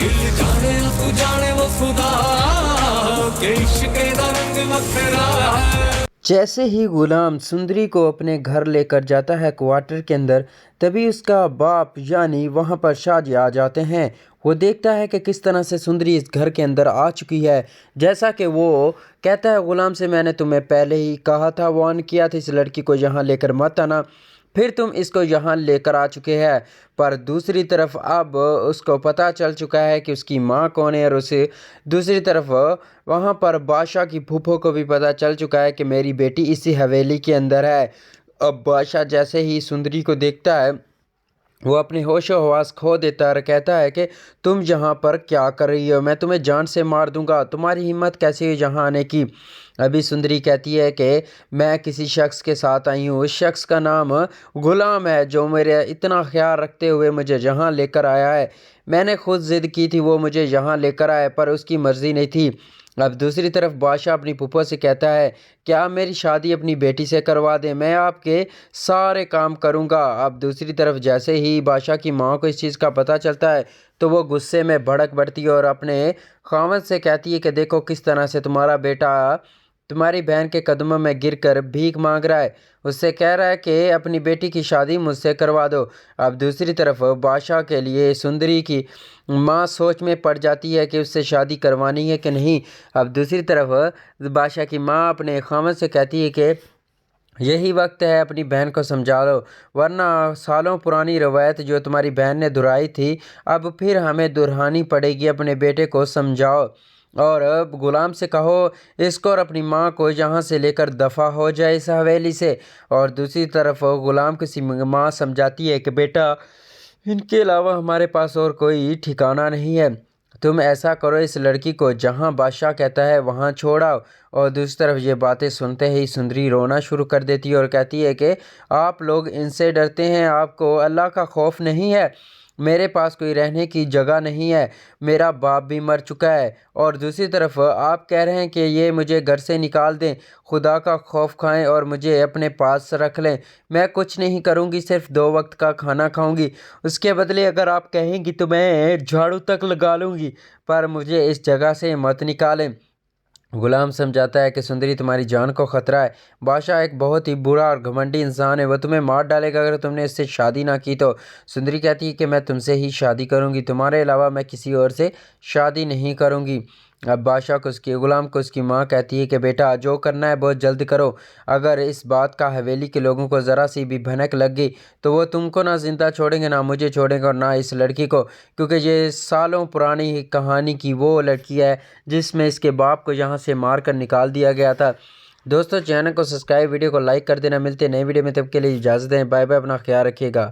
दिल जाने तू जाने वो खुदा के इश्क दा रंग वखरा है। जैसे ही गुलाम सुंदरी को अपने घर लेकर जाता है क्वार्टर के अंदर, तभी उसका बाप यानी वहाँ पर शाहजी आ जाते हैं। वो देखता है कि किस तरह से सुंदरी इस घर के अंदर आ चुकी है। जैसा कि वो कहता है गुलाम से, मैंने तुम्हें पहले ही कहा था, वार्न किया था इस लड़की को यहाँ लेकर मत आना, फिर तुम इसको यहाँ लेकर आ चुके हैं। पर दूसरी तरफ अब उसको पता चल चुका है कि उसकी माँ कौन है, और उसे दूसरी तरफ वहाँ पर बादशाह की फूफो को भी पता चल चुका है कि मेरी बेटी इसी हवेली के अंदर है। अब बादशाह जैसे ही सुंदरी को देखता है, वो अपने होशो हवास खो देता है और कहता है कि तुम यहाँ पर क्या कर रही हो, मैं तुम्हें जान से मार दूंगा, तुम्हारी हिम्मत कैसे हुई यहाँ आने की। अभी सुंदरी कहती है कि मैं किसी शख्स के साथ आई हूँ, उस शख्स का नाम गुलाम है, जो मेरे इतना ख्याल रखते हुए मुझे यहाँ लेकर आया है। मैंने खुद ज़िद की थी, वो मुझे यहाँ लेकर आए, पर उसकी मर्ज़ी नहीं थी। अब दूसरी तरफ बादशाह अपनी फूफो से कहता है, क्या मेरी शादी अपनी बेटी से करवा दें, मैं आपके सारे काम करूँगा। अब दूसरी तरफ जैसे ही बादशाह की माँ को इस चीज़ का पता चलता है, तो वो गुस्से में भड़क बढ़ती है और अपने खावंद से कहती है कि देखो किस तरह से तुम्हारा बेटा तुम्हारी बहन के कदमों में गिरकर भीख मांग रहा है, उससे कह रहा है कि अपनी बेटी की शादी मुझसे करवा दो। अब दूसरी तरफ बादशाह के लिए सुंदरी की माँ सोच में पड़ जाती है कि उससे शादी करवानी है कि नहीं। अब दूसरी तरफ बादशाह की माँ अपने खामद से कहती है कि यही वक्त है, अपनी बहन को समझा लो, वरना सालों पुरानी रवायत जो तुम्हारी बहन ने दोहराई थी, अब फिर हमें दोहरानी पड़ेगी। अपने बेटे को समझाओ और अब गुलाम से कहो इसको और अपनी माँ को यहाँ से लेकर दफ़ा हो जाए इस हवेली से। और दूसरी तरफ गुलाम की माँ समझाती है कि बेटा, इनके अलावा हमारे पास और कोई ठिकाना नहीं है, तुम ऐसा करो, इस लड़की को जहाँ बादशाह कहता है वहाँ छोड़ आओ। और दूसरी तरफ ये बातें सुनते ही सुंदरी रोना शुरू कर देती है और कहती है कि आप लोग इनसे डरते हैं, आपको अल्लाह का खौफ नहीं है, मेरे पास कोई रहने की जगह नहीं है, मेरा बाप भी मर चुका है, और दूसरी तरफ आप कह रहे हैं कि ये मुझे घर से निकाल दें, खुदा का खौफ खाएं और मुझे अपने पास रख लें। मैं कुछ नहीं करूंगी, सिर्फ 2 वक्त का खाना खाऊंगी, उसके बदले अगर आप कहेंगी तो मैं झाड़ू तक लगा लूँगी, पर मुझे इस जगह से मत निकालें। गुलाम समझाता है कि सुंदरी तुम्हारी जान को खतरा है, बादशाह एक बहुत ही बुरा और घमंडी इंसान है, वह तुम्हें मार डालेगा अगर तुमने इससे शादी ना की तो। सुंदरी कहती है कि मैं तुमसे ही शादी करूंगी, तुम्हारे अलावा मैं किसी और से शादी नहीं करूंगी। अब बादशाह को उसकी गुलाम को उसकी माँ कहती है कि बेटा, जो करना है बहुत जल्द करो, अगर इस बात का हवेली के लोगों को ज़रा सी भी भनक लग गई तो वो तुमको ना जिंदा छोड़ेंगे, ना मुझे छोड़ेंगे और ना इस लड़की को, क्योंकि ये सालों पुरानी कहानी की वो लड़की है जिसमें इसके बाप को यहाँ से मार कर निकाल दिया गया था। दोस्तों, चैनल को सब्सक्राइब, वीडियो को लाइक कर देना। मिलते नए वीडियो में, तब के लिए इजाज़त दें, बाय बाय, अपना ख्याल रखिएगा।